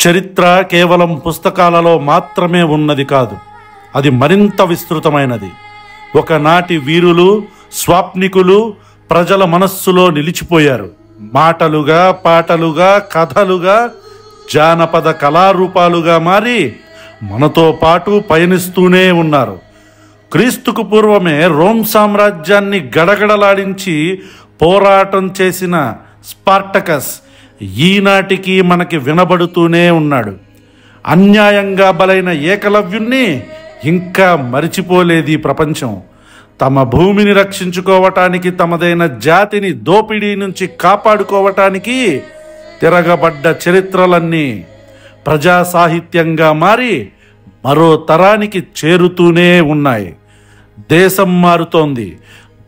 చరిత్ర కేవలం పుస్తకాలలో మాత్రమే ఉన్నది కాదు, అది మరింత విస్తృతమైనది. ఒకనాటి వీరులు, స్వాప్నికులు ప్రజల మనస్సులో నిలిచిపోయారు. మాటలుగా, పాటలుగా, కథలుగా, జానపద కళారూపాలుగా మారి మనతో పాటు పయనిస్తూనే ఉన్నారు. క్రీస్తుకు పూర్వమే రోమ్ సామ్రాజ్యాన్ని గడగడలాడించి పోరాటం చేసిన స్పార్టకస్ ఈనాటికి మనకి వినబడుతూనే ఉన్నాడు. అన్యాయంగా బలైన ఏకలవ్యుణ్ణి ఇంకా మరిచిపోలేదు ఈ ప్రపంచం. తమ భూమిని రక్షించుకోవటానికి, తమదైన జాతిని దోపిడీ నుంచి కాపాడుకోవటానికి తిరగబడ్డ చరిత్రలన్నీ ప్రజా సాహిత్యంగా మారి మరో తరానికి చేరుతూనే ఉన్నాయి. దేశం మారుతోంది,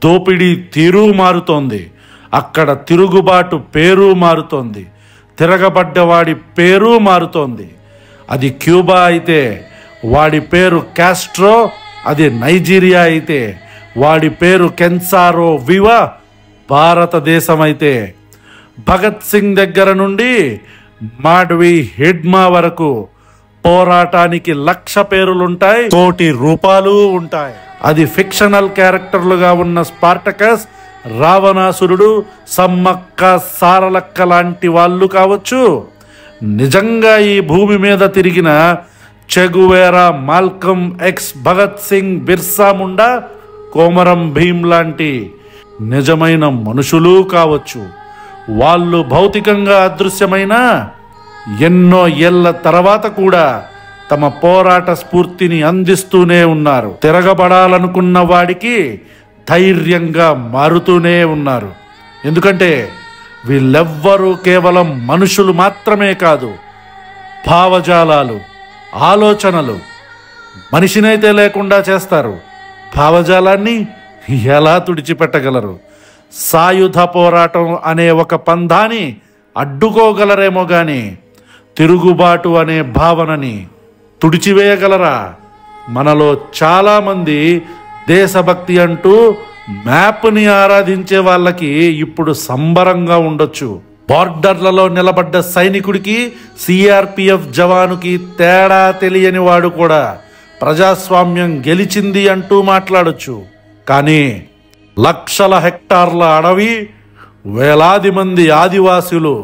దోపిడీ తీరు మారుతోంది, అక్కడ తిరుగుబాటు పేరు మారుతోంది, తిరగబడ్డవాడి పేరు మారుతోంది. అది క్యూబా అయితే వాడి పేరు కాస్ట్రో, అది నైజీరియా అయితే వాడి పేరు కెన్సారో వివా, భారతదేశం అయితే భగత్ సింగ్ దగ్గర నుండి మాడ్వి హిడ్మా వరకు పోరాటానికి 1,00,000 పేరులుంటాయి, 1,00,00,000 రూపాలు ఉంటాయి. అది ఫిక్షనల్ క్యారెక్టర్లుగా ఉన్న స్పార్టకస్, రావణాసురుడు, సమ్మక్క సారలక్క లాంటి వాళ్ళు కావచ్చు. నిజంగా ఈ భూమి మీద తిరిగిన చెగువేరా, మాల్కమ్ ఎక్స్, భగత్ సింగ్, బిర్సా ముండా, కోమరం భీమ్ లాంటి నిజమైన మనుషులు కావచ్చు. వాళ్ళు భౌతికంగా అదృశ్యమైన ఎన్నో ఏళ్ల తర్వాత కూడా తమ పోరాట స్ఫూర్తిని అందిస్తూనే ఉన్నారు. తిరగబడాలనుకున్న వాడికి ధైర్యంగా మారుతూనే ఉన్నారు. ఎందుకంటే వీళ్ళెవ్వరూ కేవలం మనుషులు మాత్రమే కాదు, భావజాలాలు, ఆలోచనలు. మనిషినైతే లేకుండా చేస్తారు, భావజాలాన్ని ఎలా తుడిచిపెట్టగలరు? సాయుధ పోరాటం అనే ఒక పంధాని అడ్డుకోగలరేమో గాని తిరుగుబాటు అనే భావనని తుడిచివేయగలరా? మనలో చాలామంది దేశభక్తి అంటూ మ్యాప్ని ఆరాధించే వాళ్ళకి ఇప్పుడు సంబరంగా ఉండొచ్చు. బార్డర్లలో నిలబడ్డ సైనికుడికి, సిఆర్పిఎఫ్ జవానుకి తేడా తెలియని వాడు కూడా ప్రజాస్వామ్యం గెలిచింది అంటూ మాట్లాడొచ్చు. కానీ లక్షల హెక్టార్ల అడవి, వేలాది మంది ఆదివాసులు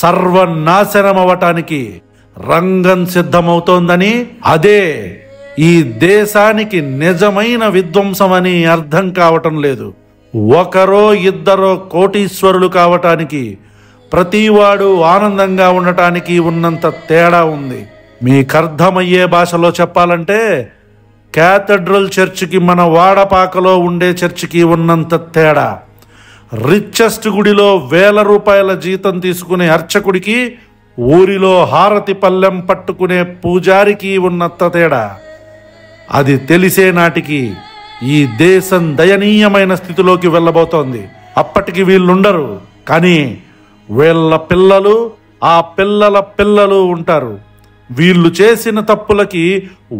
సర్వనాశనమవటానికి రంగం సిద్ధమవుతోందని, అదే ఈ దేశానికి నిజమైన విధ్వంసమని అర్థం కావటం లేదు. ఒకరో ఇద్దరో కోటీశ్వరులు కావటానికి, ప్రతివాడు ఆనందంగా ఉండటానికి ఉన్నంత తేడా ఉంది. మీకు అర్థమయ్యే భాషలో చెప్పాలంటే క్యాథడ్రల్ చర్చికి మన వాడపాకలో ఉండే చర్చికి ఉన్నంత తేడా, రిచెస్ట్ గుడిలో 1,000 రూపాయల జీతం తీసుకునే అర్చకుడికి, ఊరిలో హారతి పల్లెం పట్టుకునే పూజారికి ఉన్నంత తేడా. అది తెలిసే నాటికి ఈ దేశం దయనీయమైన స్థితిలోకి వెళ్ళబోతోంది. అప్పటికి వీళ్ళుండరు, కానీ వీళ్ళ పిల్లలు, ఆ పిల్లల పిల్లలు ఉంటారు. వీళ్ళు చేసిన తప్పులకి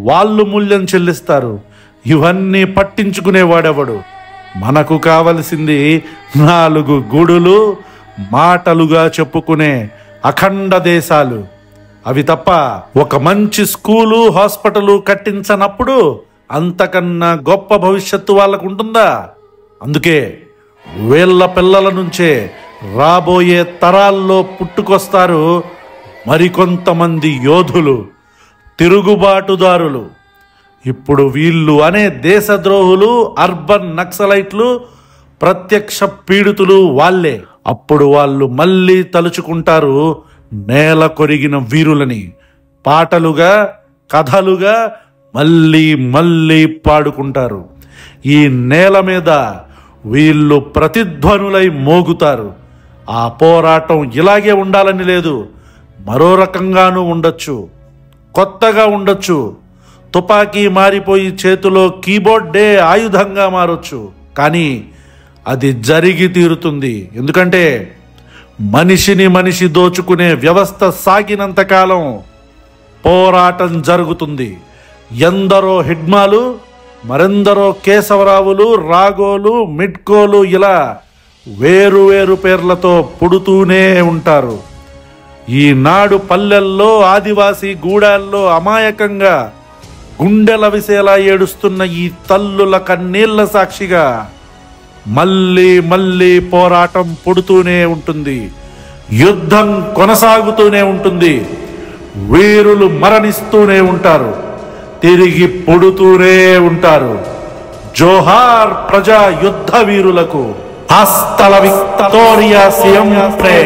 వాళ్ళు మూల్యం చెల్లిస్తారు. ఇవన్నీ పట్టించుకునేవాడెవడు? మనకు కావలసింది 4 గుడులు, మాటలుగా చెప్పుకునే అఖండ దేశాలు. అవి తప్ప ఒక మంచి స్కూలు, హాస్పిటల్ కట్టించనప్పుడు అంతకన్నా గొప్ప భవిష్యత్తు వాళ్ళకు ఉంటుందా? అందుకే వీళ్ళ పిల్లల నుంచే రాబోయే తరాల్లో పుట్టుకొస్తారు మరికొంతమంది యోధులు, తిరుగుబాటుదారులు. ఇప్పుడు వీళ్ళు అనే దేశద్రోహులు, అర్బన్ నక్సలైట్లు, ప్రత్యక్ష పీడితులు వాళ్ళే. అప్పుడు వాళ్ళు మళ్ళీ తలుచుకుంటారు నేల కొరిగిన వీరులని. పాటలుగా, కథలుగా మళ్ళీ మళ్ళీ పాడుకుంటారు. ఈ నేల మీద వీళ్ళు ప్రతిధ్వనులై మోగుతారు. ఆ పోరాటం ఇలాగే ఉండాలని లేదు, మరో రకంగానూ ఉండొచ్చు, కొత్తగా ఉండొచ్చు. తుపాకీ మారిపోయి చేతిలో కీబోర్డే ఆయుధంగా మారొచ్చు. కానీ అది జరిగి తీరుతుంది. ఎందుకంటే మనిషిని మనిషి దోచుకునే వ్యవస్థ సాగినంతకాలం పోరాటం జరుగుతుంది. ఎందరో హిడ్మాలు, మరెందరో కేశవరావులు, రాగోలు, మిడ్కోలు ఇలా వేరు వేరు పేర్లతో పుడుతూనే ఉంటారు. ఈనాడు పల్లెల్లో ఆదివాసీ గూడాల్లో అమాయకంగా గుండెల విసేలా ఏడుస్తున్న ఈ తల్లుల కన్నీళ్ల సాక్షిగా మళ్ళీ మళ్ళీ పోరాటం పుడుతూనే ఉంటుంది, యుద్ధం కొనసాగుతూనే ఉంటుంది, వీరులు మరణిస్తూనే ఉంటారు, తిరిగి పుడుతూనే ఉంటారు. జోహార్ ప్రజా యుద్ధ వీరులకు. హస్తల విక్టోరియా సియంప్రే.